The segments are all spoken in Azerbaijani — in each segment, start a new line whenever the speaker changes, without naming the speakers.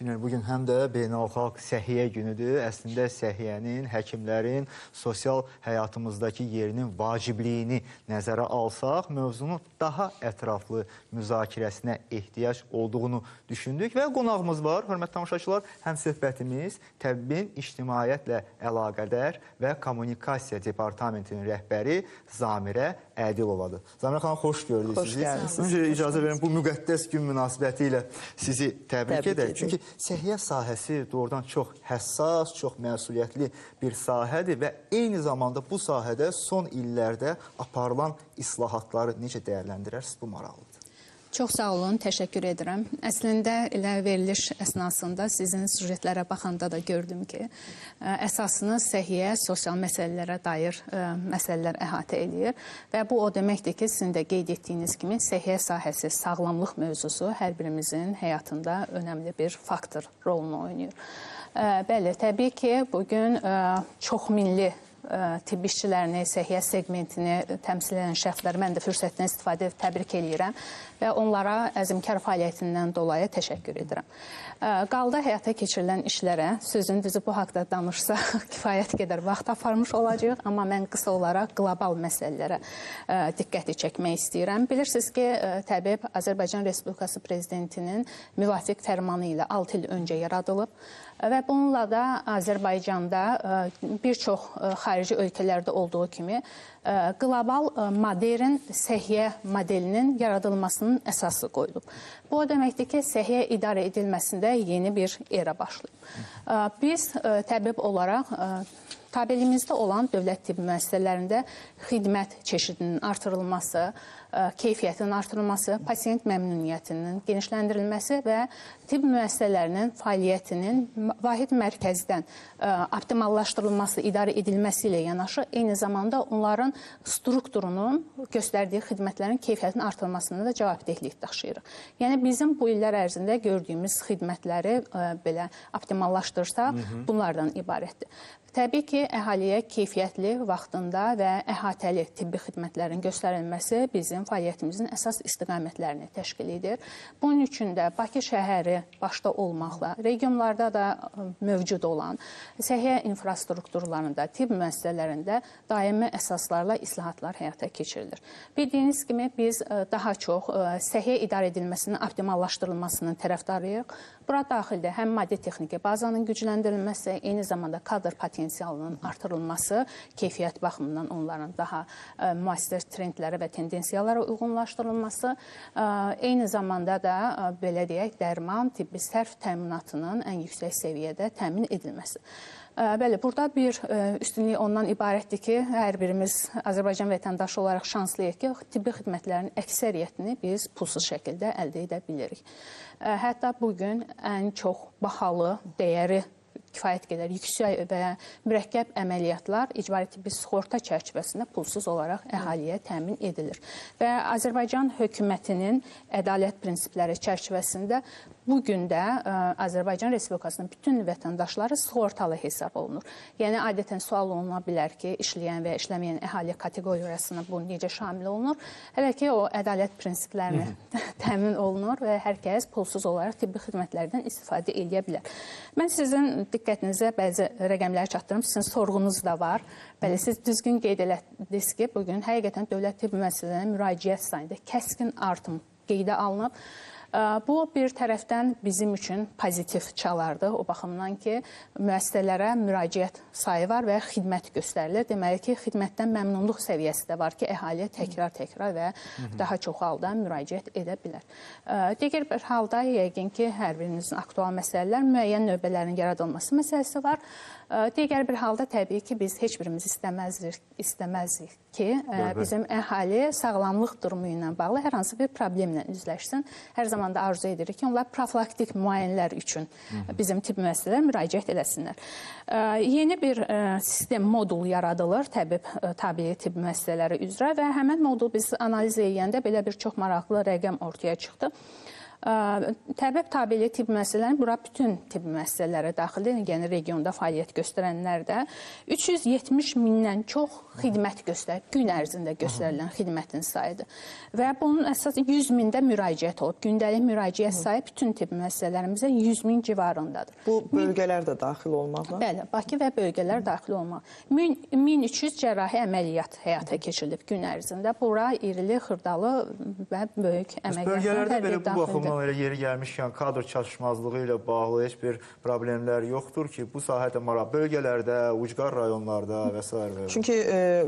Günel, bugün həm də beynəlxalq səhiyyə günüdür. Əslində səhiyyənin, həkimlərin sosial həyatımızdakı yerinin vacibliyini nəzərə alsaq, mövzunun daha ətraflı müzakirəsinə ehtiyac olduğunu düşündük və qonağımız var. Hörmətli tamaşaçılar, həm söhbətimiz təbibin ictimaiyyətlə əlaqədar və kommunikasiya departamentinin rəhbəri Zamirə Ədilovadır. Zamirə xanım, xoş gördük sizi.
Xoş gəldiniz.
Öncə icazə verin, bu müqəddəs gün münasibəti ilə sizi təbrik edək. Çünki səhiyyə sahəsi doğrudan çox həssas, çox məsuliyyətli bir sahədir və eyni zamanda bu sahədə son illərdə aparılan islahatları necə dəyərləndirərsiniz? Bu maraqlıdır.
Çox sağ olun, təşəkkür edirəm. Əslində, elə veriliş əsnasında sizin süjetlərə baxanda da gördüm ki, əsasını səhiyyə, sosial məsələlərə dair məsələlər əhatə edir və bu o deməkdir ki, sizin də qeyd etdiyiniz kimi səhiyyə sahəsi, sağlamlıq mövzusu hər birimizin həyatında önəmli bir faktor rolunu oynayır. Bəli, təbii ki, bugün çoxminli tibb işçilərini, səhiyyə segmentini təmsil edən şəxsləri mən də fürsətdən istifadə edib təbrik edirəm və onlara əzmkar fəaliyyətindən dolayı təşəkkür edirəm. Qalda həyata keçirilən işlərə, sözün düzü bu haqda danışsaq kifayət qədər vaxt aparmış olacaq, amma mən qısa olaraq qlobal məsələlərə diqqəti çəkmək istəyirəm. Bilirsiniz ki, təbib Azərbaycan Respublikası Prezidentinin müvafiq fərmanı ilə 6 il öncə yaradılıb və bununla da Azərbaycanda bir çox xarici ölkələrdə olduğu kimi qlobal modern səhiyyə modelinin yaradılmasının əsası qoyulub. Bu o deməkdir ki, səhiyyə idarə edilməsində yeni bir era başlayıb. Biz təbib olaraq tabeliyimizdə olan dövlət tibb müəssisələrində xidmət çeşidinin artırılması, keyfiyyətinin artırılması, pasiyent məmnuniyyətinin genişləndirilməsi və tibb müəssisələrinin fəaliyyətinin vahid mərkəzdən optimallaşdırılması, idarə edilməsi ilə yanaşı, eyni zamanda onların strukturunun göstərdiyi xidmətlərin keyfiyyətinin artırılmasında da cavabdehlik daşıyırıq. Yəni, bizim bu illər ərzində gördüyümüz xidmətləri belə optimallaşdırsaq, bunlardan ibarətdir. Təbii ki, əhaliyə keyfiyyətli, vaxtında və əhatəli tibbi xidmətlərin göstərilməsi bizim fəaliyyətimizin əsas istiqamətlərini təşkil edir. Bunun üçün də Bakı şəhəri başda olmaqla, regionlarda da mövcud olan səhiyyə infrastrukturlarında, tibb müəssisələrində daimi əsaslarla islahatlar həyata keçirilir. Bildiyiniz kimi, biz daha çox səhiyyə idarə edilməsinin optimallaşdırılmasının tərəfdarıyıq. Bura daxildə həm maddi texniki bazanın gücləndirilməsi, eyni zamanda kadr potensialının artırılması, keyfiyyət baxımından onların daha müasir trendlərə və tendensiyalara uyğunlaşdırılması, eyni zamanda da belə deyək, dərman, tibbi sərf təminatının ən yüksək səviyyədə təmin edilməsi. Bəli, burada bir üstünlük ondan ibarətdir ki, hər birimiz Azərbaycan vətəndaşı olaraq şanslıyıq ki, tibbi xidmətlərin əksəriyyətini biz pulsuz şəkildə əldə edə bilirik. Hətta bugün ən çox bahalı, dəyəri kifayət qədər yüksək və mürəkkəb əməliyyatlar icbari tibbi sığorta çərçivəsində pulsuz olaraq əhaliyə təmin edilir. Və Azərbaycan hökumətinin ədalət prinsipləri çərçivəsində bugün də Azərbaycan Respublikasının bütün vətəndaşları sığortalı hesab olunur. Yəni, adətən sual oluna bilər ki, işləyən və işləməyən əhali kateqoriyasına bu necə şamil olunur? Hələ ki, o ədalət prinsiplərini təmin olunur və hər kəs pulsuz olaraq tibbi xidmətlərdən istifadə edə bilər. Mən sizin diqqətinizə bəzi rəqəmləri çatdırım, sizin sorğunuz da var. Bəli, siz düzgün qeyd elədiniz ki, bugün həqiqətən dövlət tibb müəssisələrinin müraciət sayında kəskin artım qeydə alınıb. Bu, bir tərəfdən bizim üçün pozitiv çalardır. O baxımdan ki, müəssisələrə müraciət sayı var və xidmət göstərilir. Deməli ki, xidmətdən məmnunluq səviyyəsi də var ki, əhaliyə təkrar və daha çox halda müraciət edə bilər. Digər bir halda, yəqin ki, hər birimizin aktual məsələlər, müəyyən növbələrin yaradılması məsələsi var. Digər bir halda təbii ki, biz heç birimiz istəməzdik ki, bizim əhali sağlamlıq durumu ilə bağlı hər hansı bir problemlə üzləşsin. Hər zaman da arzu edirik ki, onlar profilaktik müayinələr üçün bizim tibb müəssisələrə müraciət eləsinlər. Yeni bir sistem, modul yaradılır tabii tibb müəssisələri üzrə və həmən modul biz analiz edəndə belə bir çox maraqlı rəqəm ortaya çıxdı. Təbib tabeli tibb müəssisələri, bura bütün tibb müəssisələrə daxildir, yəni regionda fəaliyyət göstərənlər də 370 mindən çox xidmət göstərir, gün ərzində göstərilən xidmətin sayıdır. Və bunun əsas 100 mində müraciət olub. Gündəlik müraciət sayı bütün tibb müəssisələrimizə 100 min civarındadır.
Bu bölgələr də daxil olmaqla?
Bəli, Bakı və bölgələr daxil olmaq. 1300 cərrahi əməliyyat həyata keçirilib gün ərzində. Bura irili, xırdalı və böyük əməliyyatlar
Bölgələrdə belə bu
daxildir.
baxımdan elə yeri gəlmişkən kadr çatışmazlığı ilə bağlı heç bir problemlər yoxdur ki, bu sahədə bölgələrdə, ucqar rayonlarda və s.
Çünki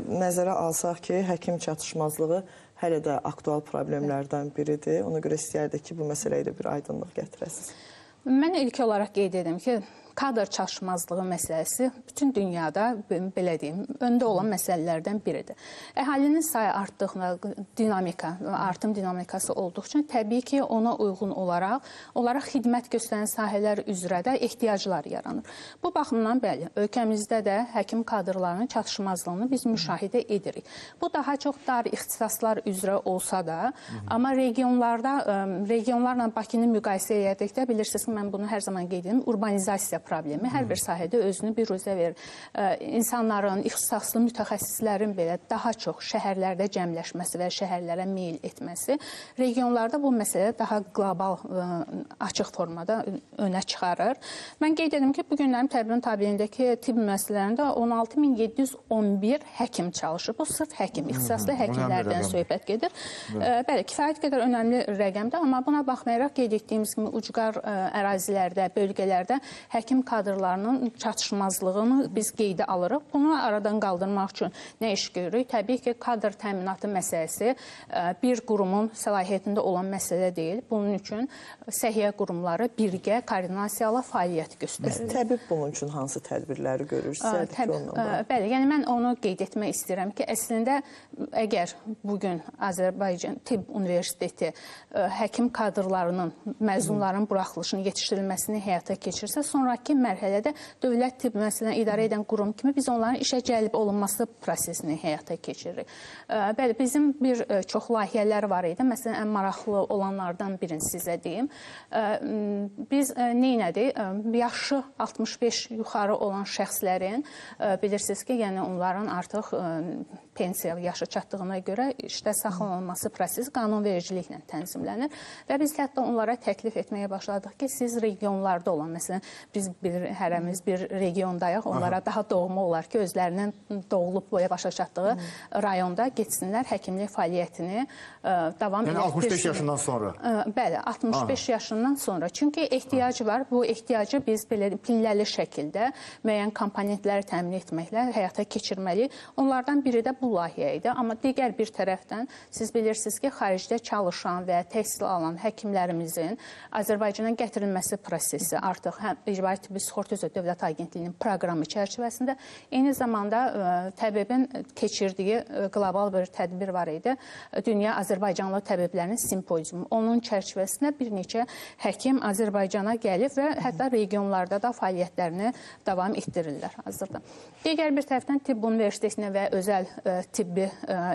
nəzərə alsaq ki, həkim çatışmazlığı hələ də aktual problemlərdən biridir. Ona görə istəyərdik ki, bu məsələyə də bir aydınlıq gətirəsiniz.
Mən ilk olaraq qeyd edim ki, kadr çatışmazlığı məsələsi bütün dünyada, belə deyim, öndə olan məsələlərdən biridir. Əhalinin sayı artdıqca, artım dinamikası olduqca təbii ki, ona uyğun olaraq, onlara xidmət göstərən sahələr üzrə də ehtiyaclar yaranır. Bu baxımdan bəli, ölkəmizdə də həkim kadrlarının çatışmazlığını biz müşahidə edirik. Bu daha çox dar ixtisaslar üzrə olsa da, amma regionlarla Bakını müqayisə edəkdə bilirsiniz ki, mən bunu hər zaman qeyd edim, urbanizasiya problemi hər bir sahədə özünü biruzə verir. İnsanların, ixtisaslı mütəxəssislərin belə daha çox şəhərlərdə cəmləşməsi və şəhərlərə meyil etməsi regionlarda bu məsələ daha qlobal, açıq formada önə çıxarır. Mən qeyd edim ki, bu günlərin təbibin tabeliyindəki tibb müəssisələrində 16.711 həkim çalışır. Bu sırf həkim, ixtisaslı həkimlərdən söhbət gedir. Bəli, kifayət qədər önəmli rəqəmdir, amma buna baxmayaraq qeyd etdiyimiz kimi ucqar ərazilərdə, bölgələrdə həkim kadrlarının çatışmazlığını biz qeydə alırıq. Bunu aradan qaldırmaq üçün nə iş görürük? Təbii ki, kadr təminatı məsələsi bir qurumun səlahiyyətində olan məsələ deyil. Bunun üçün səhiyyə qurumları birgə koordinasiyalı fəaliyyət göstərir.
Təbib bunun üçün hansı tədbirləri görür?
Bəli, yəni mən onu qeyd etmək istəyirəm ki, əslində əgər bugün Azərbaycan Tibb Universiteti həkim kadrlarının, məzunların buraxılışını, yetişdirilməsini həyata keçirsə, sonraki mərhələdə dövlət tibb müəssisələrini idarə edən qurum kimi biz onların işə cəlb olunması prosesini həyata keçiririk. Bəli, bizim bir çox layihələr var idi. Məsələn, ən maraqlı olanlardan birini sizə deyim. Biz neynədik? Yaşı 65 yuxarı olan şəxslərin, bilirsiniz ki, yəni onların artıq pensiya yaşı çatdığına görə işdə saxlanılması prosesi qanunvericiliklə tənzimlənir və biz hətta onlara təklif etməyə başladıq ki, siz regionlarda olan, məsələn, biz hərəmiz bir regiondayıq, onlara daha doğma olar ki, özlərinin doğulub boya başa çatdığı rayonda getsinlər, həkimlik fəaliyyətini davam edir.
Yəni 65 yaşından sonra?
Bəli, 65 yaşından sonra. Çünki ehtiyac var. Bu ehtiyacı biz belə pilləli şəkildə müəyyən komponentləri təmin etməklə həyata keçirməliyik. Onlardan biri də bu layihə idi. Amma digər bir tərəfdən siz bilirsiniz ki, xaricdə çalışan və təhsil alan həkimlərimizin Azərbaycana gətirilməsi prosesi artıq həm İcbari Tibbi Sığorta üzrə Dövlət Agentliyinin proqramı çərçivəsində eyni zamanda təbibin keçirdiyi qlobal bir tədbir var idi. Dünya Azərbaycanlı təbiblərinin simpoziumu. Onun çərçivəsində bir neçə həkim Azərbaycana gəlib və hətta regionlarda da fəaliyyətlərini davam etdirirlər hazırda. Digər bir tərəfdən Tibb Universitetinə və özəl tibbi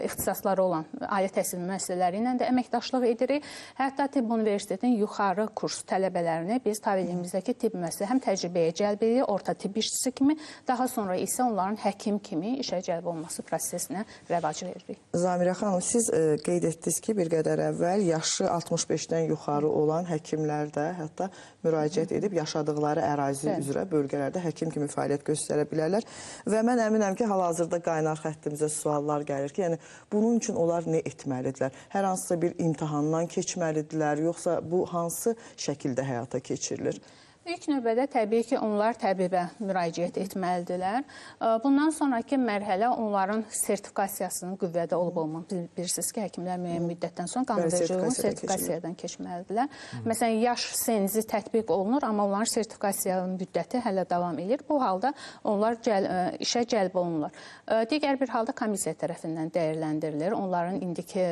ixtisasları olan ali təhsil müəssisələri ilə də əməkdaşlıq edirik. Hətta Tibb Universitetinin yuxarı kurs tələbələrini biz tabeliyimizdəki tibb müəssisəsi həm təcrübəyə cəlb edirik, orta tibb işçisi kimi, daha sonra isə onların həkim kimi işə cəlb olması prosesinə rəvac veririk.
Zamirə xanım, siz qeyd etdiniz ki, bir qədər əvvəl yaşı 65-dən yuxarı olan həkimlər də hətta müraciət edib yaşadıqları ərazi üzrə bölgələrdə həkim kimi fəaliyyət göstərə bilərlər. Və mən əminəm ki, hal-hazırda qaynar xəttimizə suallar gəlir ki, yəni bunun üçün onlar nə etməlidirlər? Hər hansısa bir imtahandan keçməlidirlər, yoxsa bu hansı şəkildə həyata keçirilir?
İlk növbədə təbii ki, onlar təbibə müraciət etməlidirlər. Bundan sonraki mərhələ onların sertifikasiyasının qüvvədə olub-olmaq. Bilirsiniz ki, həkimlər müəyyən müddətdən sonra qanunvericiliyin sertifikasiyadan keçməlidirlər. Məsələn, yaş senzi tətbiq olunur, amma onların sertifikasiya müddəti hələ davam edir. Bu halda onlar işə cəlb olunurlar. Digər bir halda komissiya tərəfindən dəyərləndirilir. Onların indiki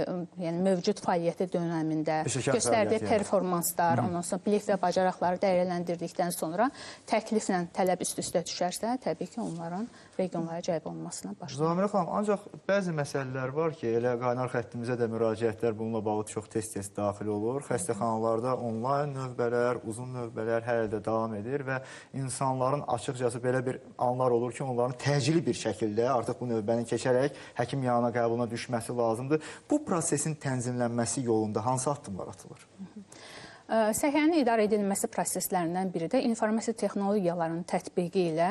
mövcud fəaliyyəti dönəmində göstərdiyi performanslar, ondan sonra bilik və bacarıqları dəyərləndirdiyi etdikdən sonra təkliflə tələb üst-üstə düşərsə, təbii ki, onların regionlara cəlb olunmasına başlayır.
Zamirə xanım, ancaq bəzi məsələlər var ki, elə qaynar xəttimizə də müraciətlər bununla bağlı çox tez-tez daxil olur. Xəstəxanalarda onlayn növbələr, uzun növbələr hələ də davam edir və insanların açıqcası belə bir anlar olur ki, onların təcili bir şəkildə artıq bu növbəni keçərək həkim yanına qəbuluna düşməsi lazımdır. Bu prosesin tənzimlənməsi yolunda hansı addımlar atılır?
Səhiyyənin idarə edilməsi proseslərindən biri də informasiya texnologiyalarının tətbiqi ilə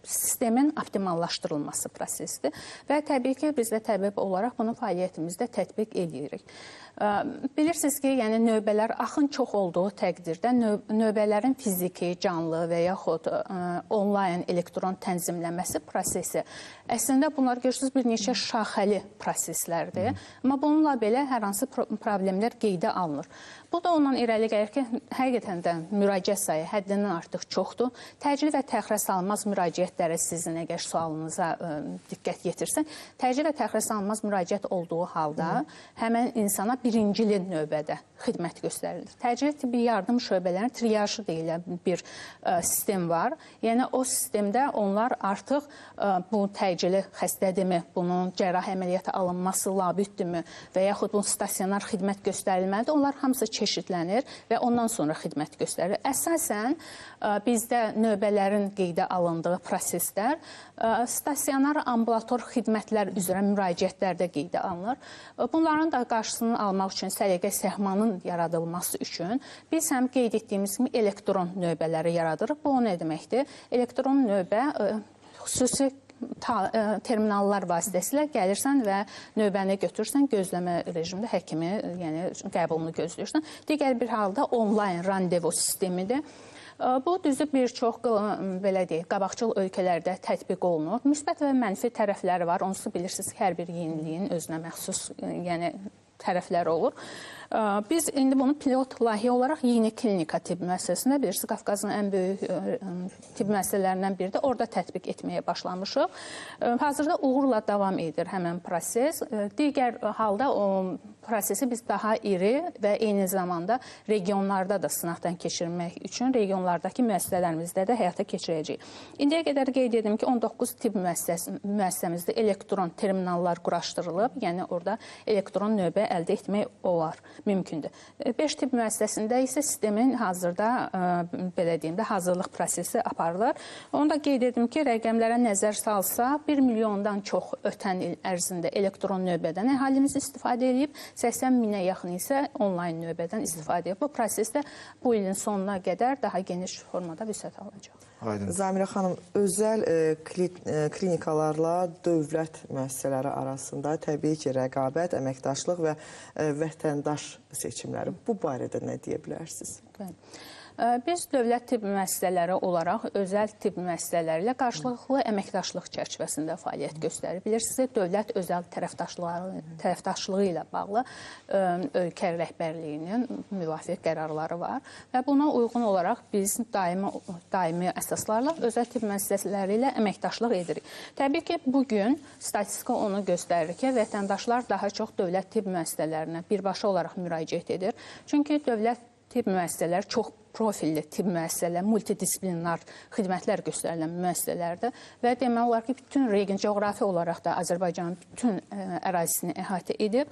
sistemin optimallaşdırılması prosesidir və təbii ki, biz də təbib olaraq bunu fəaliyyətimizdə tətbiq edirik. Bilirsiniz ki, yəni növbələr axın çox olduğu təqdirdə növbələrin fiziki, canlı və yaxud onlayn elektron tənzimlənməsi prosesi əslində bunlar görürsünüz bir neçə şaxəli proseslərdir. Amma bununla belə hər hansı problemlər qeydə alınır. Bu da ondan irəli gəlir ki, həqiqətən də müraciət sayı həddindən artıq çoxdur. Təcili və təxirəsalınmaz müraciətlərə sizin əgər sualınıza diqqət yetirsin, təcili və təxirəsalınmaz müraciət olduğu halda həmən insana birincili növbədə xidmət göstərilir. Təcili tibbi yardım şöbələrinin triyajı deyilən bir sistem var. Yəni o sistemdə onlar artıq bu təcili xəstədirmi, bunun cərrahi əməliyyata alınması labüddürmü və yaxud bunun stasionar xidmət göstərilməlidir. Onlar hamısı çeşidlənir və ondan sonra xidmət göstərilir. Əsasən bizdə növbələrin qeydə alındığı proseslər stasionar ambulator xidmətlər üzrə müraciətlərdə qeydə alınır. Bunların da qarşısını almaq üçün səliqə səhmanın yaradılması üçün biz həm qeyd etdiyimiz kimi elektron növbələri yaradırıq. Bu o nə deməkdir? Elektron növbə xüsusi terminallar vasitəsilə gəlirsən və növbəni götürürsən, gözləmə rejimdə həkimi, yəni qəbulunu gözləyirsən. Digər bir halda onlayn randevu sistemidir. Bu düzü bir çox belə deyək, qabaqcıl ölkələrdə tətbiq olunur. Müsbət və mənfi tərəfləri var. Onsuz bilirsiniz ki, hər bir yeniliyin özünə məxsus yəni tərəfləri olur. Biz indi bunu pilot layihə olaraq yeni klinika tibb müəssisəsində, bilirsiniz, Qafqazın ən böyük tibb müəssisələrindən biri də orada tətbiq etməyə başlamışıq. Hazırda uğurla davam edir həmən proses. Digər halda o prosesi biz daha iri və eyni zamanda regionlarda da sınaqdan keçirmək üçün regionlardakı müəssisələrimizdə də həyata keçirəcəyik. İndiyə qədər qeyd edim ki, 19 tibb müəssisəmizdə elektron terminallar quraşdırılıb, yəni orada elektron növbə əldə etmək olar, mümkündür. 5 tibb müəssisəsində isə sistemin hazırda, belə deyim də, hazırlıq prosesi aparılır. Onu da qeyd edim ki, rəqəmlərə nəzər salsa, 1 milyondan çox ötən il ərzində elektron növbədən əhalimiz istifadə edib, 80 minə yaxın isə onlayn növbədən istifadə edib. Bu prosesdə bu ilin sonuna qədər daha geniş formada vüsət alacaq.
Zamirə xanım, özəl klinikalarla dövlət müəssisələri arasında təbii ki, rəqabət, əməkdaşlıq və vətəndaş seçimləri. Bu barədə nə deyə bilərsiniz?
Biz dövlət tibb müəssisələri olaraq özəl tibb müəssisələri ilə qarşılıqlı əməkdaşlıq çərçivəsində fəaliyyət göstərir. Bilirsiniz, dövlət özəl tərəfdaşlığı ilə bağlı ölkə rəhbərliyinin müvafiq qərarları var və buna uyğun olaraq biz daimi əsaslarla özəl tibb müəssisələri ilə əməkdaşlıq edirik. Təbii ki, bugün statistika onu göstərir ki, vətəndaşlar daha çox dövlət tibb müəssisələrinə birbaşa olaraq müraciət edir. Çünki dövlət tibb müəssisələri çox profilli tibb müəssisələri, multidisiplinar xidmətlər göstərilən müəssisələrdir və demək olar ki, bütün region coğrafi olaraq da Azərbaycanın bütün ərazisini əhatə edib.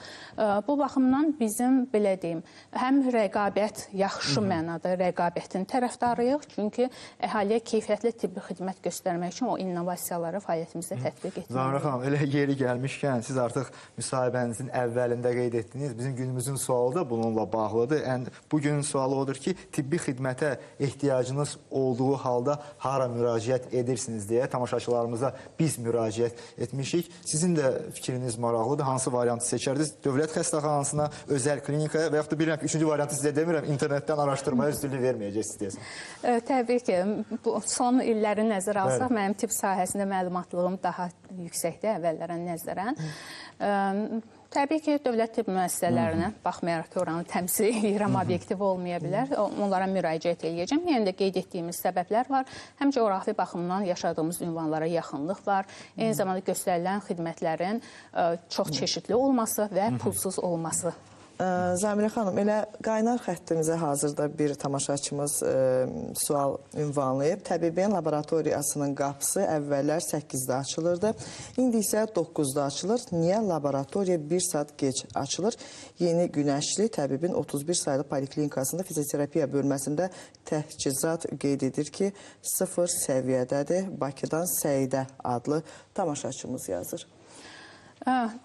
Bu baxımdan bizim, belə deyim, həm rəqabət, yaxşı mənada rəqabətin tərəfdarıyıq, çünki əhaliyə keyfiyyətli tibbi xidmət göstərmək üçün o innovasiyaları fəaliyyətimizdə tətbiq etməliyik.
Zamirə xanım, elə yeri gəlmişkən, siz artıq müsahibənizin əvvəlində qeyd etdiniz, bizim günümüzün sualı da bununla bağlıdır. Bugünün sualı odur ki, tibbi xidmətə ehtiyacınız olduğu halda hara müraciət edirsiniz deyə tamaşaçılarımıza biz müraciət etmişik. Sizin də fikriniz maraqlıdır. Hansı variantı seçərdiniz? Dövlət xəstəxanasına, özəl klinikaya və yaxud da bilirəm ki, üçüncü variantı sizə demirəm, internetdən araşdırmaya üstünlük verməyəcəksiniz deyəsən.
Təbii ki, son illəri nəzərə alsaq, mənim tibb sahəsində məlumatlığım daha yüksəkdir əvvəllərə nəzərən. Təbii ki, dövlət tibb müəssisələrinə, baxmayaraq ki, oranı təmsil edirəm, obyektiv olmaya bilər, onlara müraciət edəcəm. Yəni də qeyd etdiyimiz səbəblər var. Həm coğrafi baxımdan yaşadığımız ünvanlara yaxınlıq var, eyni zamanda göstərilən xidmətlərin çox çeşidli olması və pulsuz olması
Zamilə xanım, elə qaynar xəttimizə hazırda bir tamaşaçımız sual ünvanlayıb. Təbibin laboratoriyasının qapısı əvvəllər 8-də açılırdı, indi isə 9-da açılır. Niyə laboratoriya 1 saat geç açılır? Yeni Günəşli Təbibin 31 saylı poliklinikasında fizioterapiya bölməsində təchizat qeyd edir ki, 0 səviyyədədir. Bakıdan Səidə adlı tamaşaçımız yazır.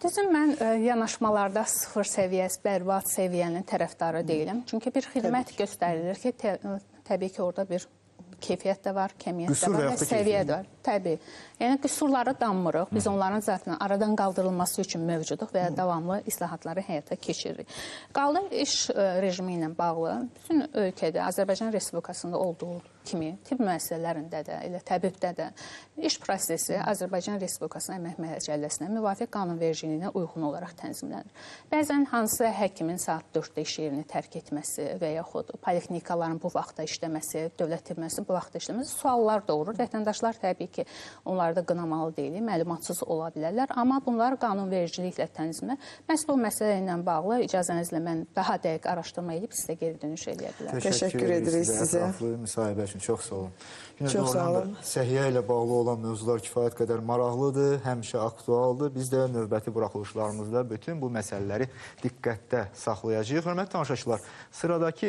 Düzün, mən yanaşmalarda 0 səviyyəsi, bərbad səviyyənin tərəfdarı deyiləm. Çünki bir xidmət göstərilir ki, təbii ki, orada bir keyfiyyət də var, kəmiyyət də var və səviyyə də var. Təbii. Yəni, qüsurları danmırıq. Biz onların zaten aradan qaldırılması üçün mövcuduq və ya davamlı islahatları həyata keçiririk. Qaldı iş rejimi ilə bağlı. Bütün ölkədə, Azərbaycan Respublikasında olduğu kimi tibb müəssisələrində də, elə təbibdə də iş prosesi Azərbaycan Respublikasının Əmək Məcəlləsinə müvafiq qanunvericiliyinə uyğun olaraq tənzimlənir. Bəzən hansısa həkimin saat 4-də iş yerini tərk etməsi və yaxud poliklinikaların bu vaxtda işləməsi, dövlət tibb müəssisəsinin bu vaxtda işləməsi suallar doğurur. Vətəndaşlar təbii ki, onları da qınamalı deyilik, məlumatsız ola bilərlər, amma bunlar qanunvericiliklə tənzimlənir. Məhz bu məsələ ilə bağlı icazənizlə mən daha dəqiq araşdırma edib sizə geri dönüş edə bilərəm.
Təşəkkür edirik sizə.
Ətraflı müsahibə üçün çox sağ olun.
Çox sağ olun.
Səhiyyə ilə bağlı olan mövzular kifayət qədər maraqlıdır, həmişə aktualdır. Biz də növbəti buraxılışlarımızda bütün bu məsələləri diqqətdə saxlayacağıq. Hörmətli tamaşaçılar, sıradakı